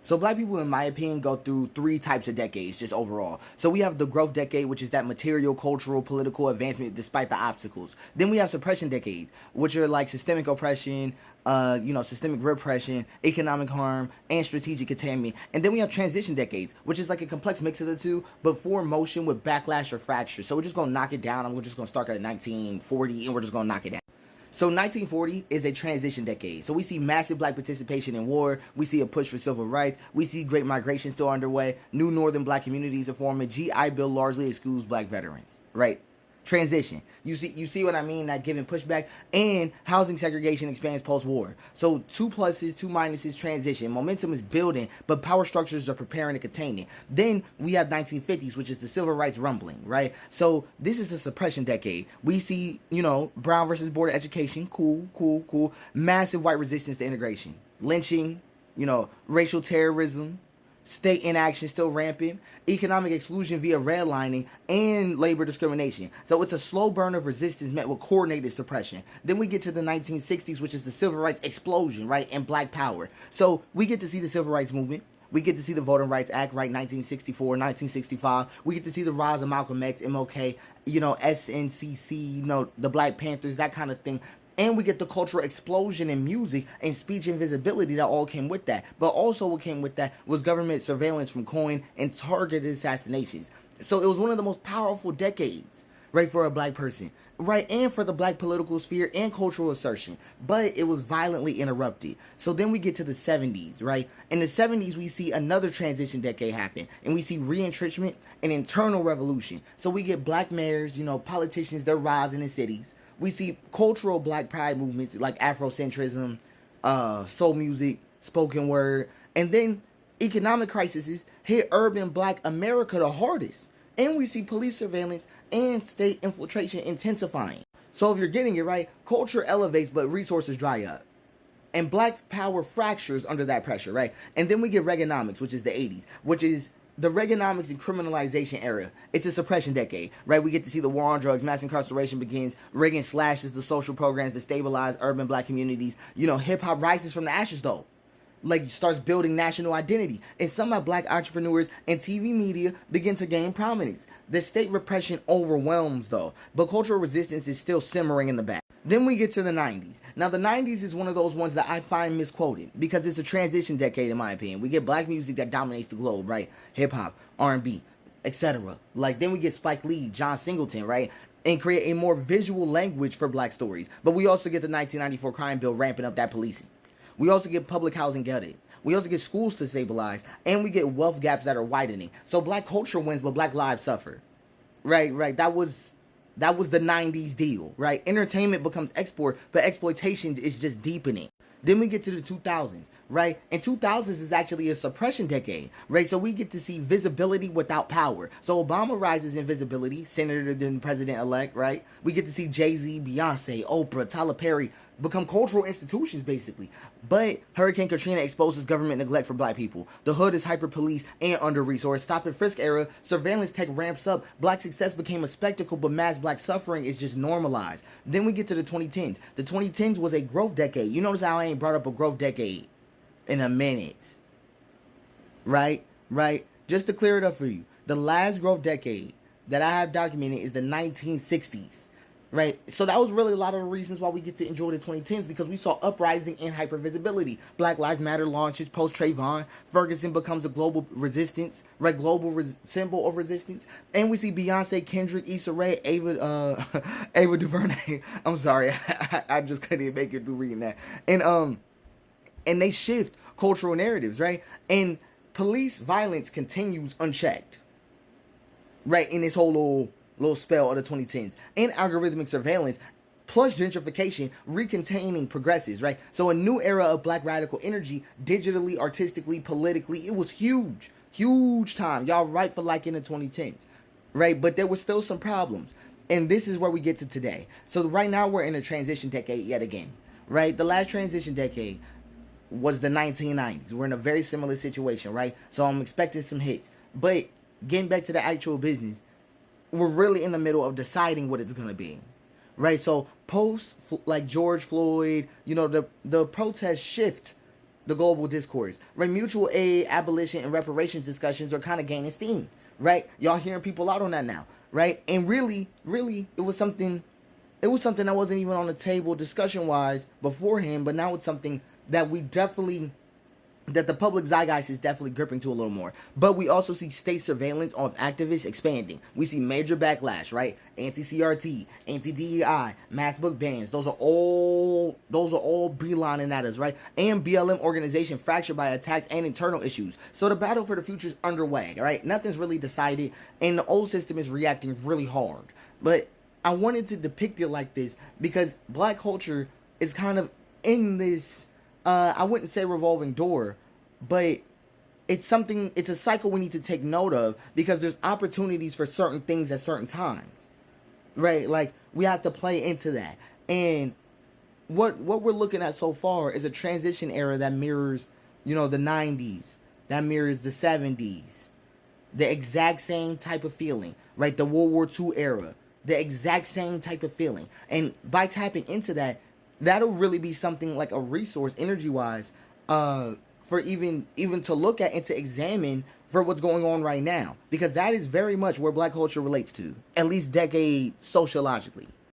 So black people, in my opinion, go through three types of decades just overall. So we have the growth decade, which is that material, cultural, political advancement despite the obstacles. Then we have suppression decades, which are like systemic oppression, systemic repression, economic harm, and strategic containment. And then we have transition decades, which is like a complex mix of the two, but for motion with backlash or fracture. So we're just gonna knock it down, and we're just gonna start at 1940, and we're just gonna knock it down. So 1940 is a transition decade. So we see massive black participation in war. We see a push for civil rights. We see great migration still underway. New northern black communities are forming. GI Bill largely excludes black veterans, right? Transition. You see what I mean? That giving pushback, and housing segregation expands post-war. So two pluses, two minuses, transition. Momentum is building, but power structures are preparing to contain it. Then we have 1950s, which is the civil rights rumbling, right? So this is a suppression decade. We see, Brown versus Board of Education, cool. Massive white resistance to integration. Lynching, racial terrorism, state inaction still rampant, economic exclusion via redlining, and labor discrimination. So it's a slow burn of resistance met with coordinated suppression. Then we get to the 1960s, which is the civil rights explosion, right, and black power. So we get to see the civil rights movement. We get to see the Voting Rights Act, right, 1964, 1965. We get to see the rise of Malcolm X, MLK, SNCC, the Black Panthers, that kind of thing. And we get the cultural explosion in music and speech and visibility that all came with that. But also what came with that was government surveillance from COIN and targeted assassinations. So it was one of the most powerful decades, right, for a black person, right, and for the black political sphere and cultural assertion. But it was violently interrupted. So then we get to the 70s, right? In the 70s, we see another transition decade happen, and we see re-entrenchment and internal revolution. So we get black mayors, politicians, they're rising in cities. We see cultural black pride movements like Afrocentrism, soul music, spoken word, and then economic crises hit urban black America the hardest. And we see police surveillance and state infiltration intensifying. So if you're getting it right, culture elevates, but resources dry up. And black power fractures under that pressure, right? And then we get Reaganomics, which is the 80s, which is the Reaganomics and criminalization era. It's a suppression decade, right? We get to see the war on drugs, mass incarceration begins. Reagan slashes the social programs to stabilize urban black communities. Hip hop rises from the ashes, though. Starts building national identity. And some of black entrepreneurs and TV media begin to gain prominence. The state repression overwhelms, though, but cultural resistance is still simmering in the back. Then we get to the 90s. Now, the 90s is one of those ones that I find misquoted because it's a transition decade, in my opinion. We get black music that dominates the globe, right? Hip-hop, R&B, etc. Then we get Spike Lee, John Singleton, right? And create a more visual language for black stories. But we also get the 1994 crime bill ramping up that policing. We also get public housing gutted. We also get schools to stabilize. And we get wealth gaps that are widening. So black culture wins, but black lives suffer. Right. That was the 90s deal, right? Entertainment becomes export, but exploitation is just deepening. Then we get to the 2000s, right? And 2000s is actually a suppression decade, right? So we get to see visibility without power. So Obama rises in visibility, senator then president-elect, right? We get to see Jay-Z, Beyonce, Oprah, Tyler Perry become cultural institutions, basically. But Hurricane Katrina exposes government neglect for black people. The hood is hyper-policed and under-resourced. Stop and frisk era, surveillance tech ramps up. Black success became a spectacle, but mass black suffering is just normalized. Then we get to the 2010s. The 2010s was a growth decade. You notice how I ain't brought up a growth decade in a minute. Right? Just to clear it up for you. The last growth decade that I have documented is the 1960s. Right, so that was really a lot of the reasons why we get to enjoy the 2010s, because we saw uprising and hypervisibility. Black Lives Matter launches post Trayvon. Ferguson becomes a global resistance, right? Symbol of resistance. And we see Beyonce, Kendrick, Issa Rae, Ava DuVernay. I'm sorry, I just couldn't even make it through reading that. And they shift cultural narratives, right? And police violence continues unchecked, right? In this whole little spell of the 2010s, and algorithmic surveillance plus gentrification recontaining progresses, right? So a new era of black radical energy, digitally, artistically, politically. It was huge time, y'all, right, for in the 2010s, right? But there were still some problems, and this is where we get to today. So right now we're in a transition decade yet again, right? The last transition decade was the 1990s. We're in a very similar situation, right? So I'm expecting some hits, but getting back to the actual business, we're really in the middle of deciding what it's going to be, right? So post George Floyd, the protests shift the global discourse, right? Mutual aid, abolition, and reparations discussions are kind of gaining steam, right? Y'all hearing people out on that now, right? And really, it was something that wasn't even on the table discussion wise beforehand, but now it's something that that the public zeitgeist is definitely gripping to a little more. But we also see state surveillance of activists expanding. We see major backlash, right? Anti-CRT, anti-DEI, mass book bans. Those are all beelining at us, right? And BLM organization fractured by attacks and internal issues. So the battle for the future is underway, right? Nothing's really decided, and the old system is reacting really hard. But I wanted to depict it like this because Black culture is kind of in this, I wouldn't say revolving door, but it's a cycle we need to take note of because there's opportunities for certain things at certain times, right? Like, we have to play into that. And what we're looking at so far is a transition era that mirrors, the 90s, that mirrors the 70s, the exact same type of feeling, right? The World War II era, the exact same type of feeling. And by tapping into that, that'll really be something like a resource energy wise for even to look at and to examine for what's going on right now, because that is very much where Black culture relates to, at least decade sociologically.